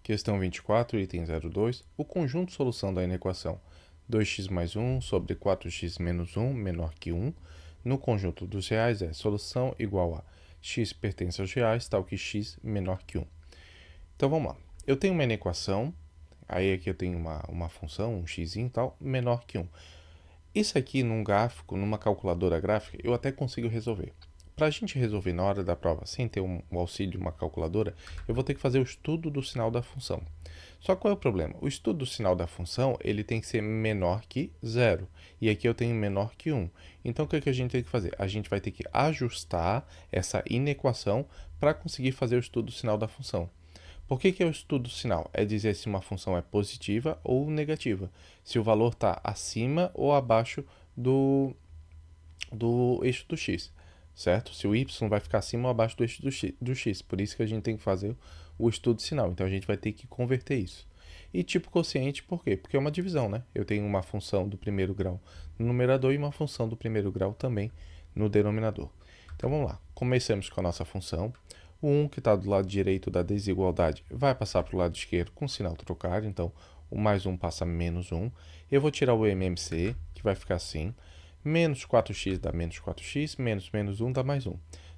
Questão 24, item 02. O conjunto solução da inequação 2x mais 1 sobre 4x menos 1 menor que 1 no conjunto dos reais é solução igual a x pertence aos reais, tal que x menor que 1. Então vamos lá. Eu tenho uma inequação, aí aqui eu tenho uma função, um x e tal, menor que 1. Isso aqui num gráfico, numa calculadora gráfica, eu até consigo resolver. Para a gente resolver na hora da prova, sem ter um auxílio de uma calculadora, eu vou ter que fazer o estudo do sinal da função. Só qual é o problema? O estudo do sinal da função, ele tem que ser menor que 0. E aqui eu tenho menor que 1. Então, o que a gente tem que fazer? A gente vai ter que ajustar essa inequação para conseguir fazer o estudo do sinal da função. Por que é o estudo do sinal? É dizer se uma função é positiva ou negativa. Se o valor está acima ou abaixo do eixo do x, certo? Se o y vai ficar acima ou abaixo do eixo do x. Por isso que a gente tem que fazer o estudo de sinal. Então, a gente vai ter que converter isso. E tipo quociente, por quê? Porque é uma divisão, né? Eu tenho uma função do primeiro grau no numerador e uma função do primeiro grau também no denominador. Então, vamos lá. Comecemos com a nossa função. O 1 que está do lado direito da desigualdade vai passar para o lado esquerdo com sinal trocado. Então, o mais 1 passa menos 1. Eu vou tirar o MMC, que vai ficar assim. Menos 4x dá menos 4x, menos menos 1 dá mais 1.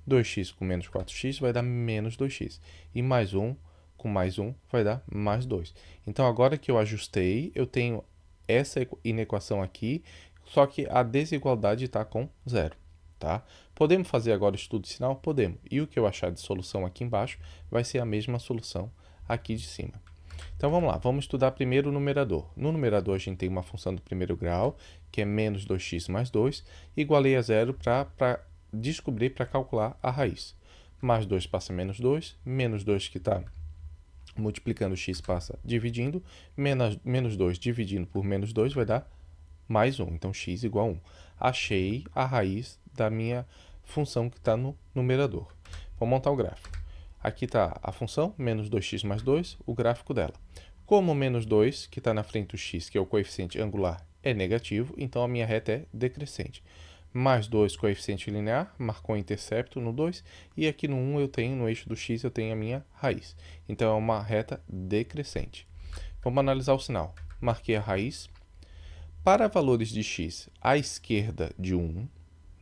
2x com menos 4x vai dar menos 2x. E mais 1 com mais 1 vai dar mais 2. Então, agora que eu ajustei, eu tenho essa inequação aqui, só que a desigualdade está com 0. Tá? Podemos fazer agora o estudo de sinal? Podemos. E o que eu achar de solução aqui embaixo vai ser a mesma solução aqui de cima. Então, vamos lá. Vamos estudar primeiro o numerador. No numerador, a gente tem uma função do primeiro grau, que é menos 2x mais 2, igualei a 0 para descobrir, para calcular a raiz. Mais 2 passa menos 2, menos 2 que está multiplicando x passa dividindo, menos 2 dividindo por menos 2 vai dar mais 1. Então, x igual a 1. Achei a raiz da minha função que está no numerador. Vou montar o gráfico. Aqui está a função, menos 2x mais 2, o gráfico dela. Como menos 2, que está na frente do x, que é o coeficiente angular, é negativo, então a minha reta é decrescente. Mais 2, coeficiente linear, marcou o intercepto no 2, e aqui no 1 eu tenho, no eixo do x, eu tenho a minha raiz. Então, é uma reta decrescente. Vamos analisar o sinal. Marquei a raiz. Para valores de x à esquerda de 1,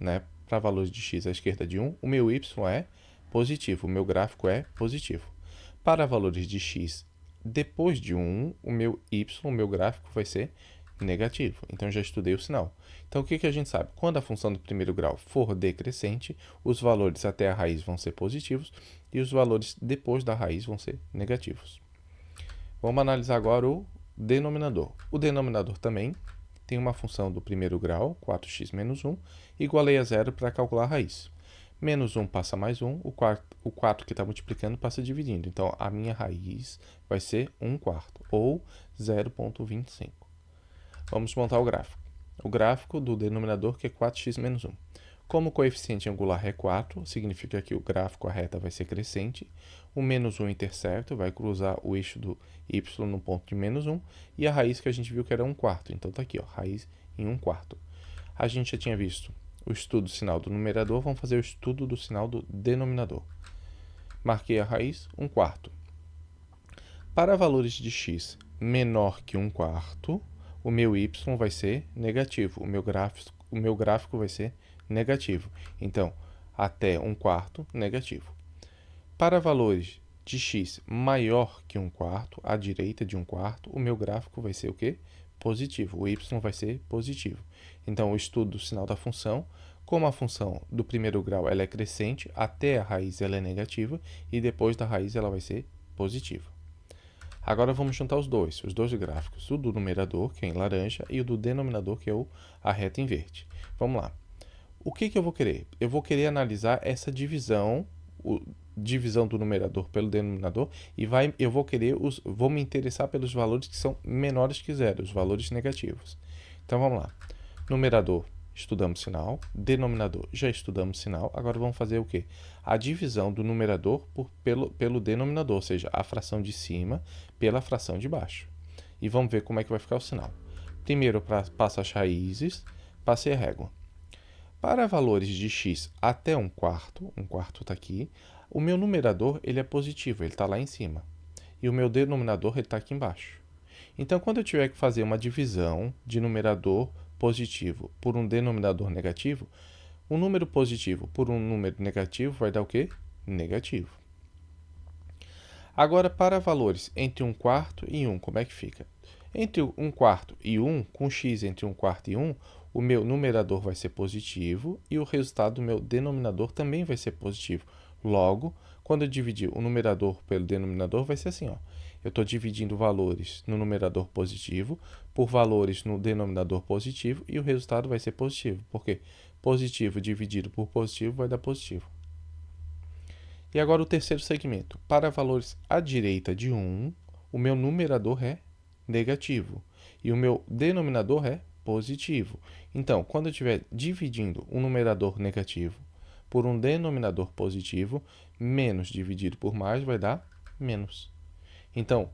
né? Para valores de x à esquerda de 1, o meu y é positivo, o meu gráfico é positivo. Para valores de x depois de 1, o meu y, o meu gráfico vai ser negativo. Então, já estudei o sinal. Então, o que a gente sabe? Quando a função do primeiro grau for decrescente, os valores até a raiz vão ser positivos e os valores depois da raiz vão ser negativos. Vamos analisar agora o denominador. O denominador também tem uma função do primeiro grau, 4x menos 1, igualei a 0 para calcular a raiz. Menos 1 passa mais 1, o 4 que está multiplicando passa dividindo. Então, a minha raiz vai ser 1/4, ou 0,25. Vamos montar o gráfico. O gráfico do denominador, que é 4x menos 1. Como o coeficiente angular é 4, significa que o gráfico, a reta, vai ser crescente. O menos 1 intercepto vai cruzar o eixo do y no ponto de menos 1. E a raiz que a gente viu que era 1/4. Então, está aqui, ó, raiz em 1/4. A gente já tinha visto o estudo do sinal do numerador. Vamos fazer o estudo do sinal do denominador. Marquei a raiz, 1/4. Para valores de x menor que 1/4, o meu y vai ser negativo. O meu gráfico vai ser negativo. Então, até 1/4, negativo. Para valores de x maior que 1/4, à direita de 1/4, o meu gráfico vai ser o quê? Positivo. O y vai ser positivo. Então, o estudo do sinal da função, como a função do primeiro grau ela é crescente, até a raiz ela é negativa, e depois da raiz ela vai ser positiva. Agora vamos juntar os dois gráficos, o do numerador, que é em laranja, e o do denominador, que é a reta em verde. Vamos lá. O que eu vou querer? Eu vou querer analisar essa divisão, divisão do numerador pelo denominador, e eu vou me interessar pelos valores que são menores que 0, os valores negativos. Então, vamos lá. Numerador, estudamos sinal. Denominador, já estudamos sinal. Agora, vamos fazer o quê? A divisão do numerador pelo denominador, ou seja, a fração de cima pela fração de baixo. E vamos ver como é que vai ficar o sinal. Primeiro, passo as raízes, passei a régua. Para valores de x até 1/4 está aqui, o meu numerador ele é positivo, ele está lá em cima. e o meu denominador está aqui embaixo. Então, quando eu tiver que fazer uma divisão de numerador positivo por um denominador negativo, um número positivo por um número negativo vai dar o quê? Negativo. Agora, para valores entre 1/4 e 1, como é que fica? Entre 1/4 e 1, com x entre 1/4 e 1, o meu numerador vai ser positivo e o resultado do meu denominador também vai ser positivo. Logo, quando eu dividir o numerador pelo denominador, vai ser assim, ó. Eu estou dividindo valores no numerador positivo por valores no denominador positivo e o resultado vai ser positivo. Por quê? Positivo dividido por positivo vai dar positivo. E agora o terceiro segmento. Para valores à direita de 1, o meu numerador é negativo e o meu denominador é positivo. Então, quando eu estiver dividindo um numerador negativo por um denominador positivo, menos dividido por mais vai dar menos. Então,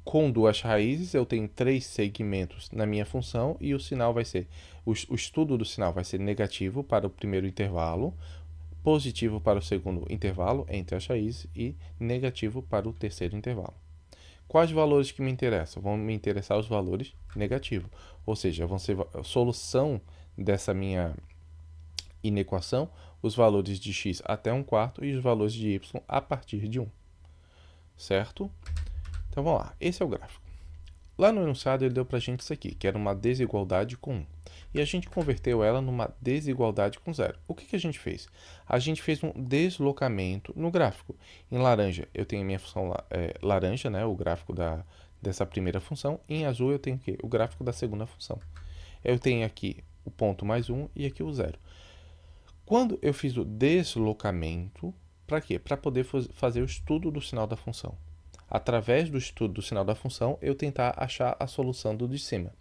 com duas raízes, eu tenho 3 segmentos na minha função e o sinal vai ser, o estudo do sinal vai ser negativo para o primeiro intervalo, positivo para o segundo intervalo entre as raízes e negativo para o terceiro intervalo. Quais valores que me interessam? Vão me interessar os valores negativos, ou seja, vão ser a solução dessa minha inequação, os valores de x até 1/4 e os valores de y a partir de 1. Certo? Então vamos lá, esse é o gráfico. Lá no enunciado ele deu para a gente isso aqui, que era uma desigualdade com 1. E a gente converteu ela numa desigualdade com 0. O que a gente fez? A gente fez um deslocamento no gráfico. Em laranja eu tenho a minha função laranja, né, o gráfico dessa primeira função. Em azul eu tenho o quê? O gráfico da segunda função. Eu tenho aqui o ponto mais 1 e aqui o 0. Quando eu fiz o deslocamento, para quê? Para poder fazer o estudo do sinal da função. Através do estudo do sinal da função, eu tentar achar a solução do de cima.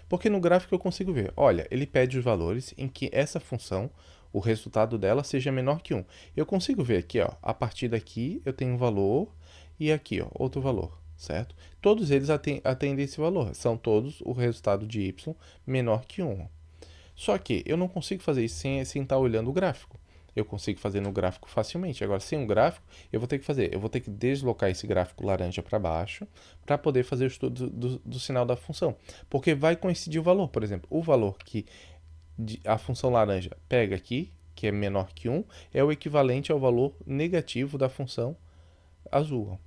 Porque no gráfico eu consigo ver, olha, ele pede os valores em que essa função, o resultado dela, seja menor que 1. Eu consigo ver aqui, ó, a partir daqui eu tenho um valor e aqui, ó, outro valor, certo? Todos eles atendem esse valor, são todos o resultado de y menor que 1. Só que eu não consigo fazer isso sem estar olhando o gráfico. Eu consigo fazer no gráfico facilmente. Agora, sem um gráfico, eu vou ter que deslocar esse gráfico laranja para baixo para poder fazer o estudo do sinal da função. Porque vai coincidir o valor. Por exemplo, o valor que a função laranja pega aqui, que é menor que 1, é o equivalente ao valor negativo da função azul.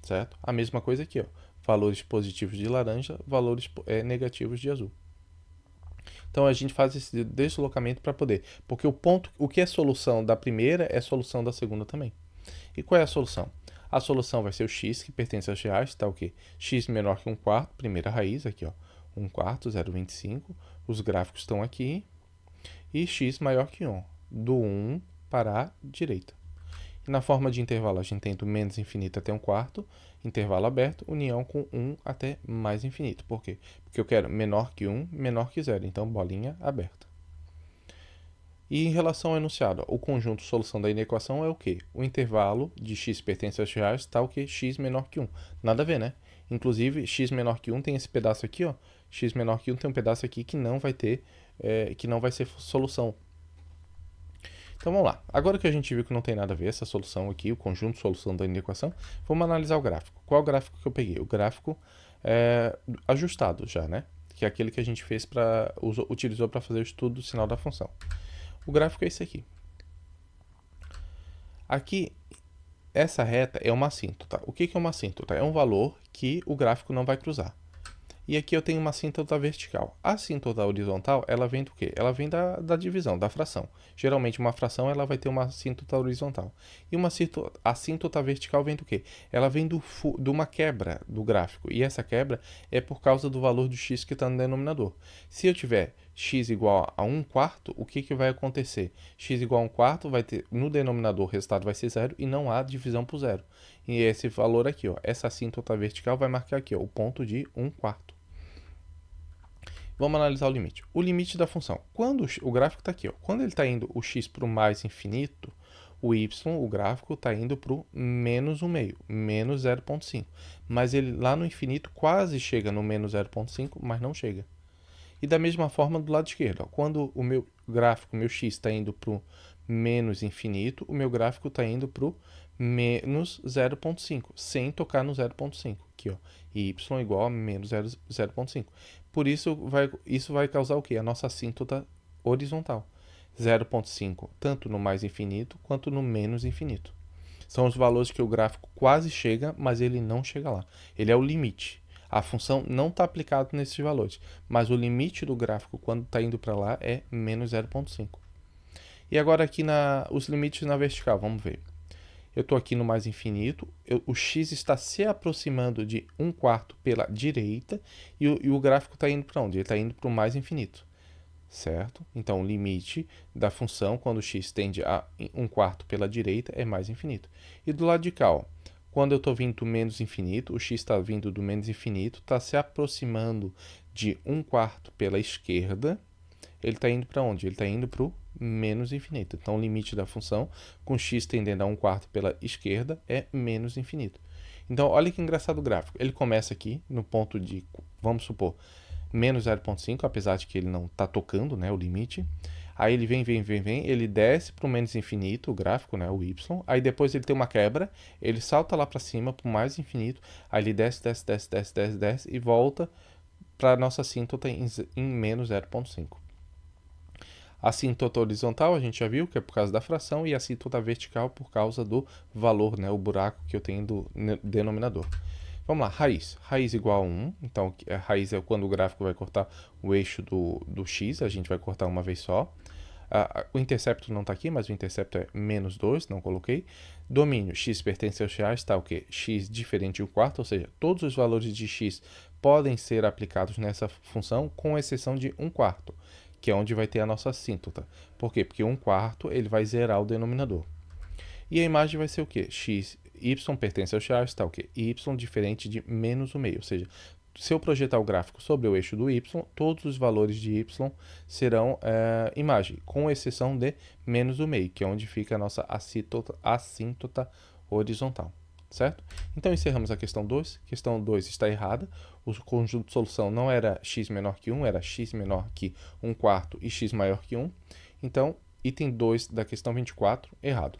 Certo? A mesma coisa aqui, ó. Valores positivos de laranja, valores negativos de azul. Então a gente faz esse deslocamento para poder, porque o que é solução da primeira é solução da segunda também. E qual é a solução? A solução vai ser o x, que pertence aos reais, está o quê? X menor que 1/4, primeira raiz, aqui ó, 1/4, 0,25, os gráficos estão aqui, e x maior que 1, do 1 para a direita. E na forma de intervalo a gente tem do menos infinito até 1/4, intervalo aberto, união com 1 até mais infinito. Por quê? Porque eu quero menor que 1, menor que 0. Então, bolinha aberta. E em relação ao enunciado, o conjunto solução da inequação é o quê? O intervalo de x pertence aos reais está o quê? X menor que 1. Nada a ver, né? Inclusive, x menor que 1 tem esse pedaço aqui, ó. X menor que 1 tem um pedaço aqui que não vai ter, que não vai ser solução. Então vamos lá. Agora que a gente viu que não tem nada a ver essa solução aqui, o conjunto de solução da inequação, vamos analisar o gráfico. Qual é o gráfico que eu peguei? O gráfico ajustado já, né? Que é aquele que a gente fez utilizou para fazer o estudo do sinal da função. O gráfico é esse aqui. Aqui, essa reta é uma assíntota. O que é uma assíntota? É um valor que o gráfico não vai cruzar. E aqui eu tenho uma assíntota vertical. A assíntota horizontal, ela vem do quê? Ela vem da divisão, da fração. Geralmente, uma fração ela vai ter uma assíntota horizontal. E uma assíntota vertical vem do quê? Ela vem de uma quebra do gráfico. E essa quebra é por causa do valor do x que está no denominador. Se eu tiver x igual a 1/4, o que vai acontecer? X igual a 1/4, vai ter, no denominador o resultado vai ser 0 e não há divisão por 0. E esse valor aqui, ó, essa assíntota vertical vai marcar aqui, ó, o ponto de 1/4. Vamos analisar o limite. O limite da função. Quando o gráfico está aqui, ó, quando ele está indo o x para o mais infinito, o y, o gráfico, está indo para o menos 1/2, menos 0,5. Mas ele lá no infinito quase chega no menos 0,5, mas não chega. E da mesma forma do lado esquerdo, ó, quando o meu gráfico, meu x, está indo para o menos infinito, o meu gráfico está indo para o menos 0,5, sem tocar no 0,5. Aqui, ó, y igual a menos 0,5. Por isso, isso vai causar o quê? A nossa assíntota horizontal. 0,5, tanto no mais infinito quanto no menos infinito. São os valores que o gráfico quase chega, mas ele não chega lá. Ele é o limite. A função não está aplicada nesses valores, mas o limite do gráfico quando está indo para lá é menos 0,5. E agora aqui os limites na vertical, vamos ver. Eu estou aqui no mais infinito, o x está se aproximando de 1/4 pela direita e o gráfico está indo para onde? Ele está indo para o mais infinito, certo? Então, o limite da função, quando o x tende a 1/4 pela direita, é mais infinito. E do lado de cá, ó, quando eu estou vindo do menos infinito, o x está vindo do menos infinito, está se aproximando de 1/4 pela esquerda, ele está indo para onde? Ele está indo para o menos infinito. Então, o limite da função, com x tendendo a 1/4 pela esquerda, é menos infinito. Então, olha que engraçado o gráfico. Ele começa aqui no ponto de, vamos supor, menos 0,5, apesar de que ele não está tocando, né, o limite. Aí ele vem, ele desce para o menos infinito, o gráfico, né, o y. Aí depois ele tem uma quebra, ele salta lá para cima para o mais infinito. Aí ele desce e volta para a nossa assíntota em menos 0,5. A assíntota horizontal a gente já viu que é por causa da fração e a assíntota vertical por causa do valor, né, o buraco que eu tenho do denominador. Vamos lá, raiz. Raiz igual a 1. Então, a raiz é quando o gráfico vai cortar o eixo do x. A gente vai cortar uma vez só. O intercepto não está aqui, mas o intercepto é menos 2, não coloquei. Domínio, x pertence aos reais, está o quê? X diferente de 1/4, ou seja, todos os valores de x podem ser aplicados nessa função, com exceção de 1/4, que é onde vai ter a nossa assíntota. Por quê? Porque 1/4 ele vai zerar o denominador. E a imagem vai ser o quê? Y pertence aos reais, está o quê? Y diferente de menos 1/2, ou seja, se eu projetar o gráfico sobre o eixo do y, todos os valores de y serão imagem, com exceção de menos 1/2, que é onde fica a nossa assíntota horizontal, certo? Então, encerramos a questão 2. Questão 2 está errada. O conjunto de solução não era x menor que 1, era x menor que 1/4 e x maior que 1. Então, item 2 da questão 24, errado.